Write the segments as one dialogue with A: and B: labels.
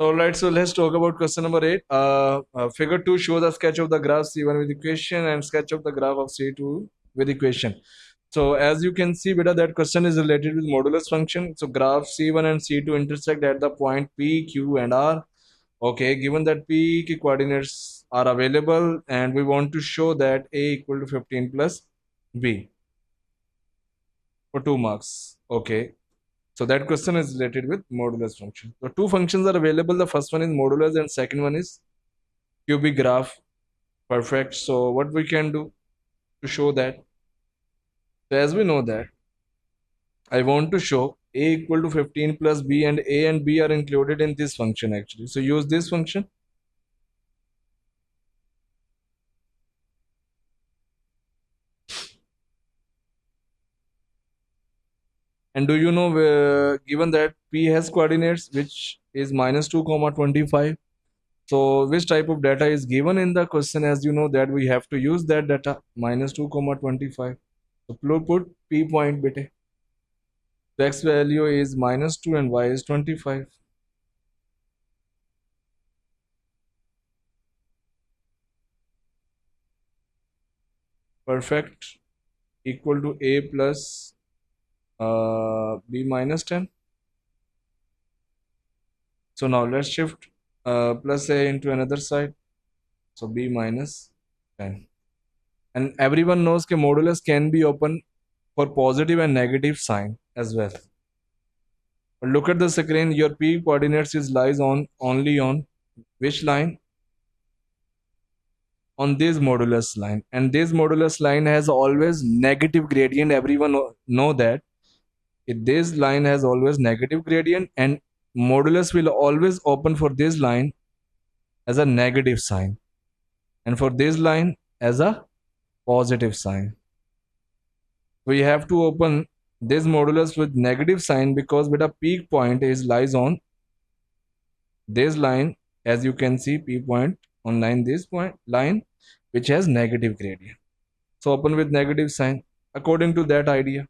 A: Alright, so let's talk about question number 8. Figure 2 shows a sketch of the graph C1 with equation and sketch of the graph of C2 with equation. So as you can see, beta, that question is related with modulus function. So graph C1 and C2 intersect at the point P, Q and R. Okay, given that P coordinates are available and we want to show that A equal to 15 plus B for 2 marks. Okay. So that question is related with modulus function. So two functions are available. The first one is modulus and second one is cubic graph. Perfect. So what we can do to show that? So as we know that I want to show a equal to 15 plus b, and a and b are included in this function actually. So use this function. And do you know given that p has coordinates which is minus 2 comma 25. So which type of data is given in the question? As you know that we have to use that data minus 2 comma 25. So put p point beta. The x value is minus 2 and y is 25. Perfect. Equal to a plus b minus 10. So now let's shift plus a into another side. So b minus 10. And everyone knows that modulus can be open for positive and negative sign as well. But look at the screen. Your p coordinates is lies on only on which line? On this modulus line. And this modulus line has always negative gradient. Everyone know that. This line has always negative gradient, and modulus will always open for this line as a negative sign and for this line as a positive sign. We have to open this modulus with negative sign because with a peak point is lies on this line. As you can see, p point on line, this point line which has negative gradient. So open with negative sign according to that idea.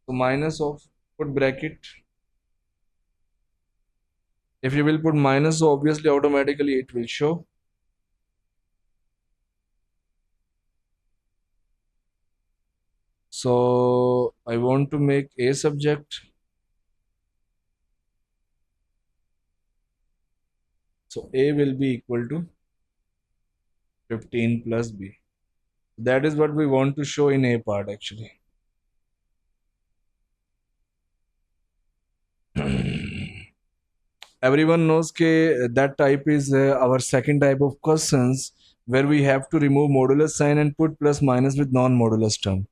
A: So minus of, put bracket. If you will put minus, so obviously automatically it will show. So I want to make a subject. So a will be equal to 15 plus b. That is what we want to show in a part actually. Everyone knows that type is our second type of questions where we have to remove modulus sign and put plus minus with non-modulus term.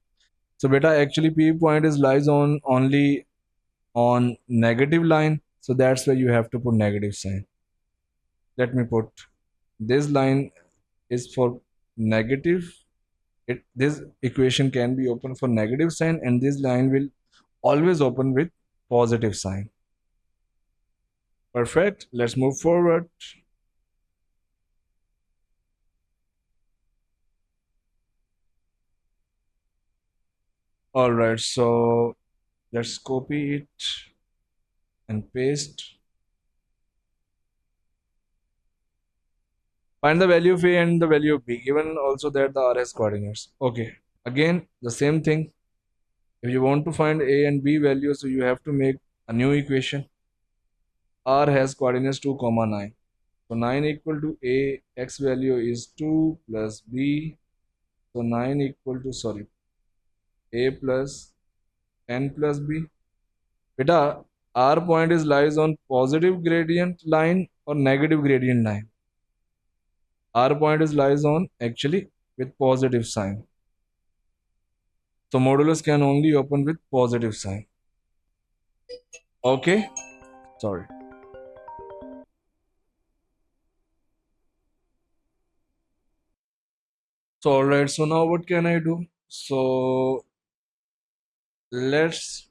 A: So beta, actually p point is lies on only on negative line. So that's why you have to put negative sign. Let me put this line is for negative. This equation can be open for negative sign, and this line will always open with positive sign. Perfect. Let's move forward. All right, so let's copy it and paste. Find the value of a and the value of b, given also that the r has coordinates. Okay, again the same thing. If you want to find a and b values, so you have to make a new equation. R has coordinates 2 comma 9. So 9 equal to a, x value is 2 plus b. So 9 equal to, sorry, a plus 10 plus b. Beta, R point is lies on positive gradient line or negative gradient line. R point is lies on actually with positive sign. So modulus can only open with positive sign. Okay, sorry. So alright, so now what can I do? So let's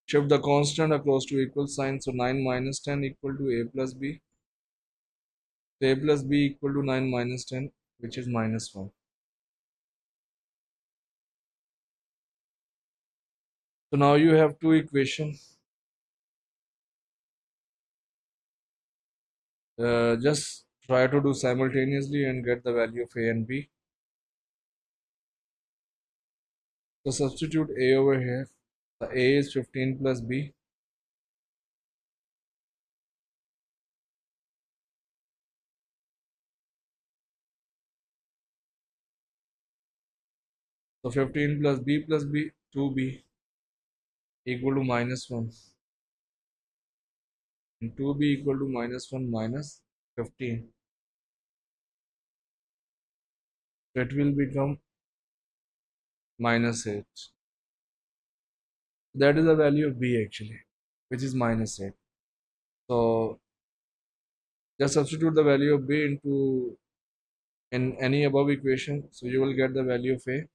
A: shift the constant across to equal sign. So 9 minus 10 equal to a plus b. So a plus b equal to 9 minus 10, which is minus 1. So now you have two equations. Just try to do simultaneously and get the value of A and B. So substitute A over here. The A is 15 plus B. So 15 plus B, 2B equal to minus 1. And 2B equal to minus 1 minus 15. So it will become minus 8. That is the value of B actually, which is minus 8. So just substitute the value of B into in any above equation. So you will get the value of A.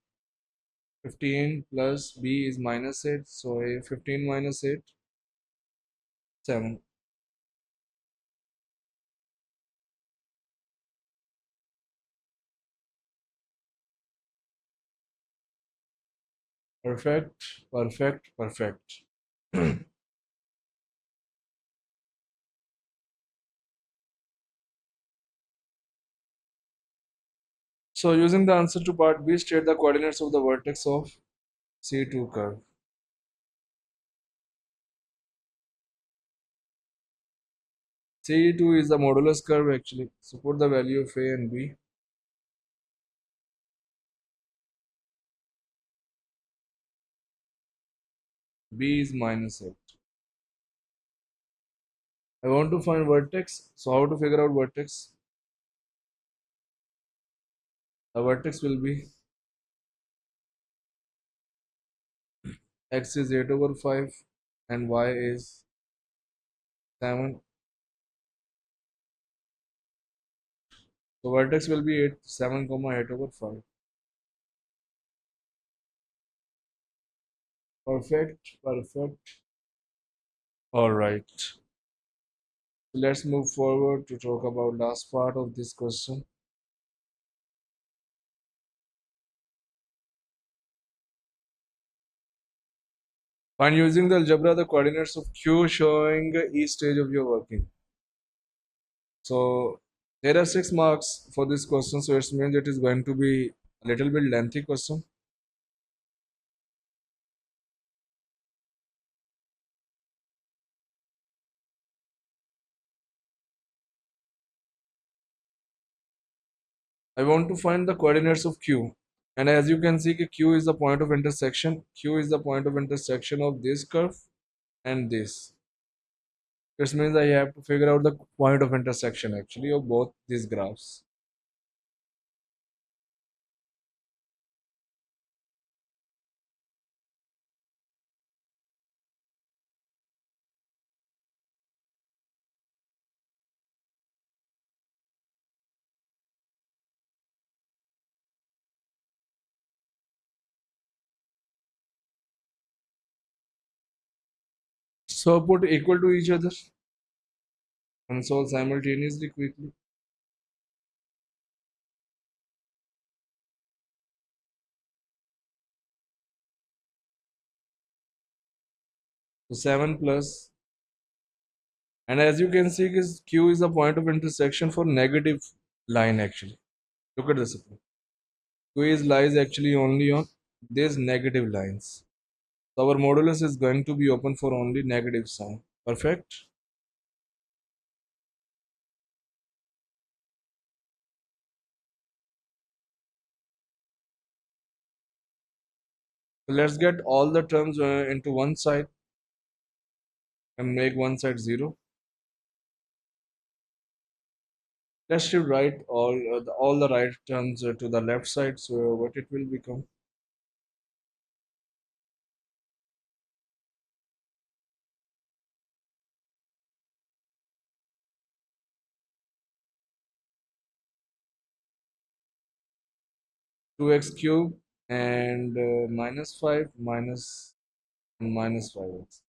A: 15 plus B is minus 8. So A 15 minus 8, 7. Perfect, perfect, perfect. So using the answer to part B, state the coordinates of the vertex of C2 curve. C2 is the modulus curve actually. So put the value of A and B. B is minus 8. I want to find vertex. So how to figure out vertex? The vertex will be x is 8 over 5 and y is 7. So vertex will be 8, 7 comma 8 over 5. Perfect, perfect. All right. So let's move forward to talk about last part of this question. Find using the algebra the coordinates of Q showing each stage of your working. So there are 6 marks for this question, so it means it is going to be a little bit lengthy question. I want to find the coordinates of Q. And as you can see, Q is the point of intersection. Q is the point of intersection of this curve and this. This means I have to figure out the point of intersection actually of both these graphs. So put equal to each other and solve simultaneously quickly. So 7 plus, and as you can see, Q is the point of intersection for negative line actually. Look at this. Q is lies actually only on these negative lines. So our modulus is going to be open for only negative sign. Perfect. So let's get all the terms into one side and make one side 0. Let's shift right all the right terms to the left side. So what it will become? Two x cube and minus 5 minus and minus 5x.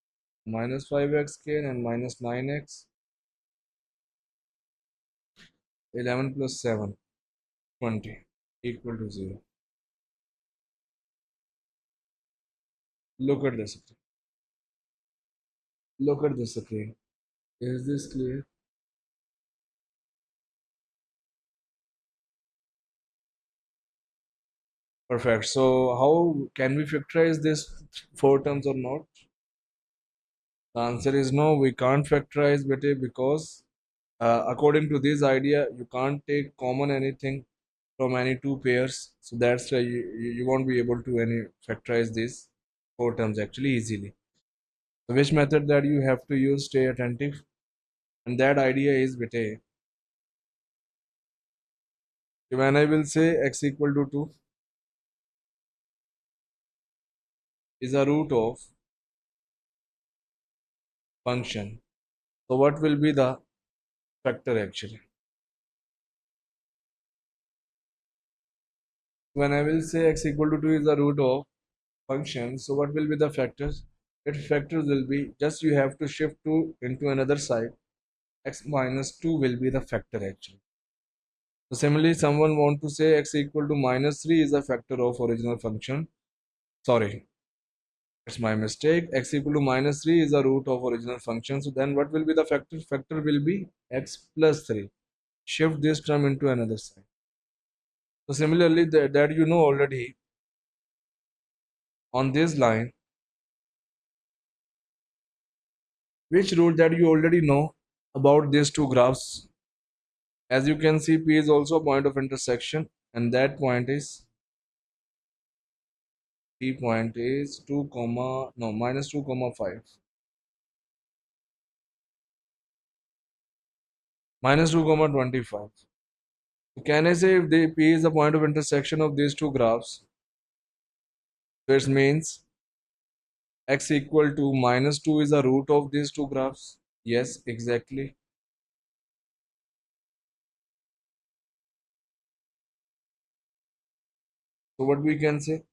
A: Minus 5x here and minus 9x. 11 plus 7, 20 equal to 0. Look at this. Look at the screen. Is this clear? Perfect. So how can we factorize this four terms or not? The answer is no, we can't factorize beta because according to this idea, you can't take common anything from any two pairs. So that's why you won't be able to any factorize these four terms actually easily. So which method that you have to use, stay attentive. And that idea is beta. When I will say x equal to 2 is a root of function. So what will be the factor actually? When I will say x equal to 2 is the root of function, so what will be the factors? Its factors will be just you have to shift 2 into another side. X minus 2 will be the factor actually. So similarly, someone want to say x equal to minus 3 is a factor of original function. Sorry, it's my mistake. X equal to minus 3 is the root of original function. So then what will be the factor? Factor will be x plus 3. Shift this term into another side. So similarly, that you know already on this line, which rule that you already know about these two graphs. As you can see, P is also a point of intersection, and that point is P point is 2 comma no minus 2 comma 5 minus 2 comma 25. So can I say if the P is the point of intersection of these two graphs, this means x equal to minus 2 is the root of these two graphs? Yes, exactly. So what we can say,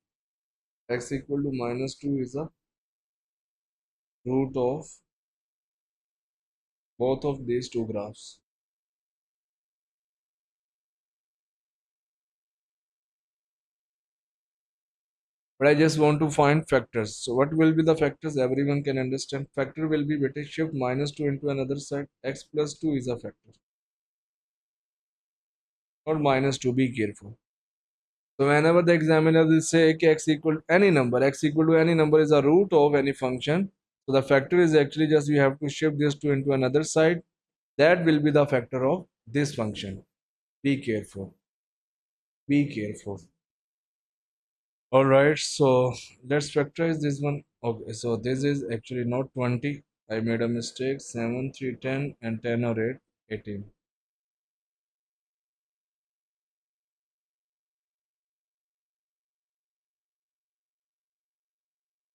A: x equal to minus 2 is the root of both of these two graphs. But I just want to find factors. So what will be the factors? Everyone can understand. Factor will be beta shift minus 2 into another side. X plus 2 is a factor. Not minus 2. Be careful. So whenever the examiner will say okay, x equal to any number, x equal to any number is a root of any function. So the factor is actually just you have to shift this 2 into another side. That will be the factor of this function. Be careful. Be careful. All right, so let's factorize this one. Okay, so this is actually not 20. I made a mistake. 7, 3, 10, and 10 or 8, 18.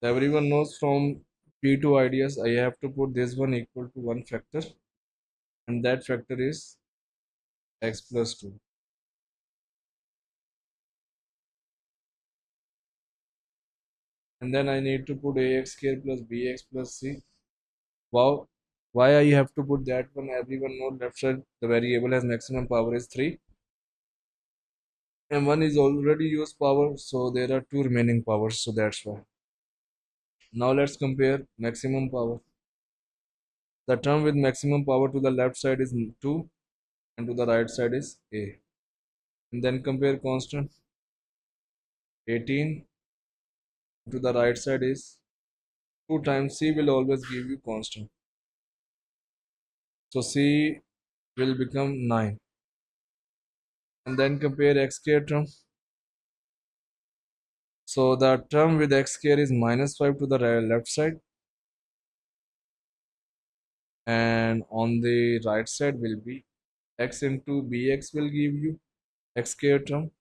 A: Everyone knows from P2 ideas, I have to put this one equal to one factor, and that factor is x plus 2. And then I need to put ax square plus bx plus c. Wow, why I have to put that one? Everyone knows left side the variable has maximum power is 3. And one is already used power, so there are two remaining powers, so that's why. Now let's compare maximum power. The term with maximum power to the left side is 2 and to the right side is a. And then compare constant. 18 to the right side is 2 times c will always give you constant. So c will become 9. And then compare x square term. So the term with x square is minus 5 to the left side. And on the right side will be x into bx will give you x square term.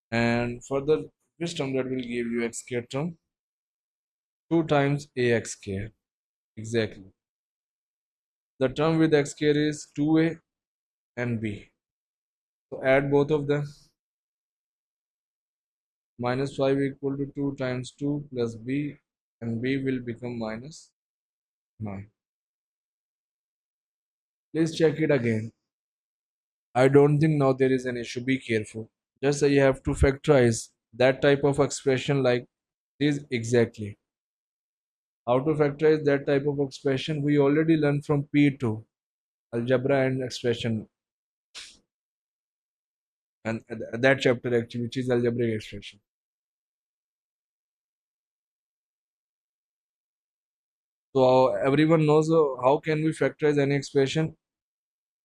A: And further, which term that will give you x square term? 2 times ax square. Exactly. The term with x square is 2a and b. So add both of them. Minus 5 equal to 2 times 2 plus b, and b will become minus 9. Please check it again. I don't think now there is an issue. Be careful. Just you have to factorize that type of expression like this exactly. How to factorize that type of expression? We already learned from P2, algebra and expression. and that chapter actually, which is algebraic expression. So everyone knows how can we factorize any expression.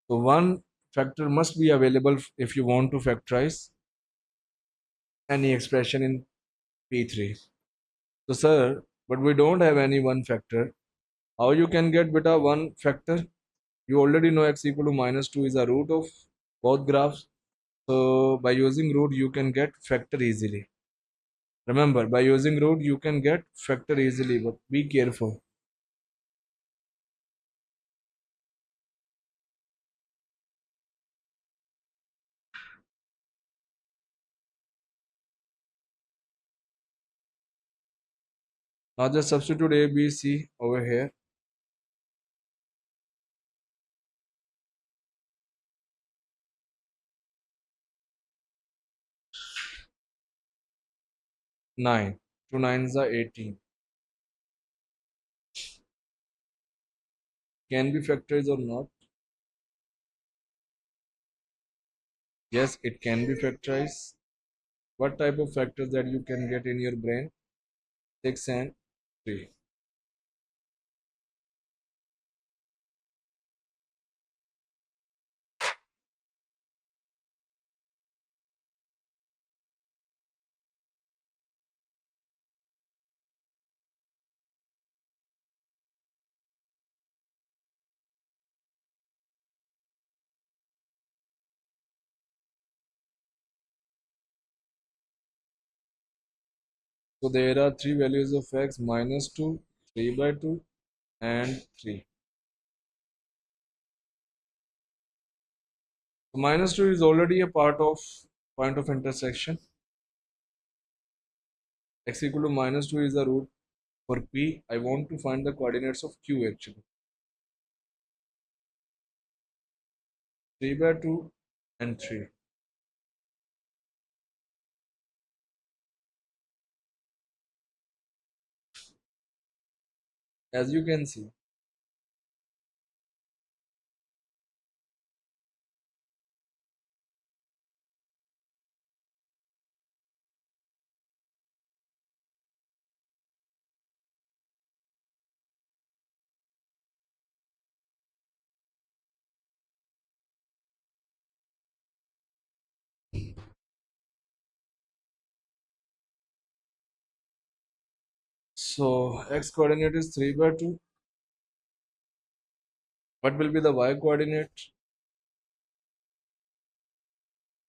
A: So one factor must be available if you want to factorize any expression in P3. So sir, but we don't have any one factor. How you can get beta one factor? You already know x equal to minus 2 is a root of both graphs. So by using root you can get factor easily. Remember, by using root you can get factor easily, but be careful. Now just substitute a, b, c over here. Nine. 2 nines are 18. Can be factorized or not? Yes, it can be factorized. What type of factors that you can get in your brain? 6 and 3. So there are three values of x: minus 2, 3 by 2, and 3. So minus 2 is already a part of point of intersection. X equal to minus 2 is the root for P. I want to find the coordinates of Q actually. 3 by 2 and 3. As you can see, so x coordinate is 3 by 2. What will be the y coordinate?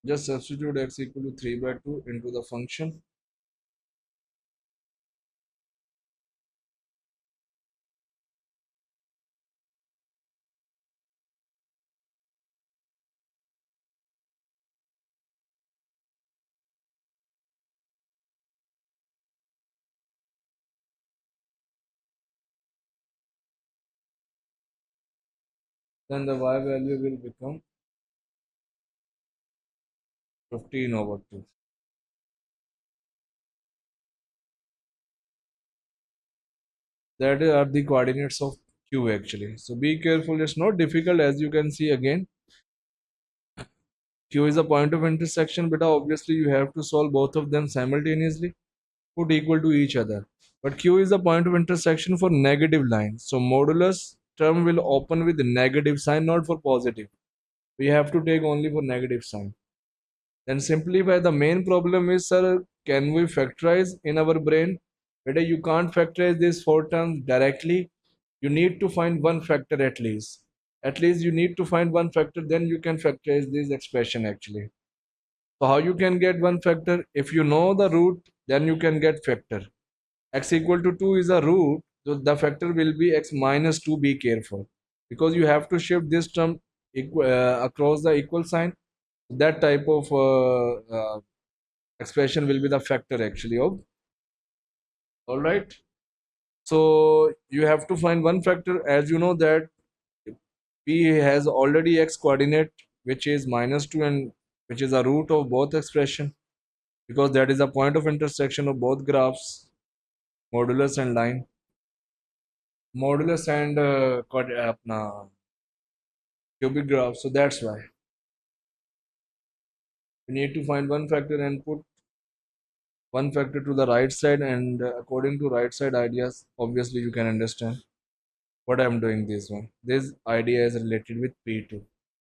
A: Just substitute x equal to 3 by 2 into the function. Then the y value will become 15 over 2. That are the coordinates of Q actually. So be careful, it's not difficult. As you can see again, Q is a point of intersection, but obviously you have to solve both of them simultaneously, put equal to each other. But Q is a point of intersection for negative lines. So modulus term will open with negative sign, not for positive. We have to take only for negative sign. Then simplify. The main problem is, sir, can we factorize in our brain? Whether you can't factorize these four terms directly, you need to find one factor at least. At least you need to find one factor, then you can factorize this expression actually. So how you can get one factor? If you know the root, then you can get factor. X equal to 2 is a root, so the factor will be x minus 2. Be careful, because you have to shift this term across the equal sign. That type of expression will be the factor actually of. All right. So you have to find one factor. As you know that P has already x coordinate, which is minus 2, and which is a root of both expression, because that is a point of intersection of both graphs, modulus and line. Modulus and अपना, cubic graph. So that's why You need to find one factor and put one factor to the right side, and according to right side ideas, obviously you can understand what I'm doing this one. This idea is related with P2.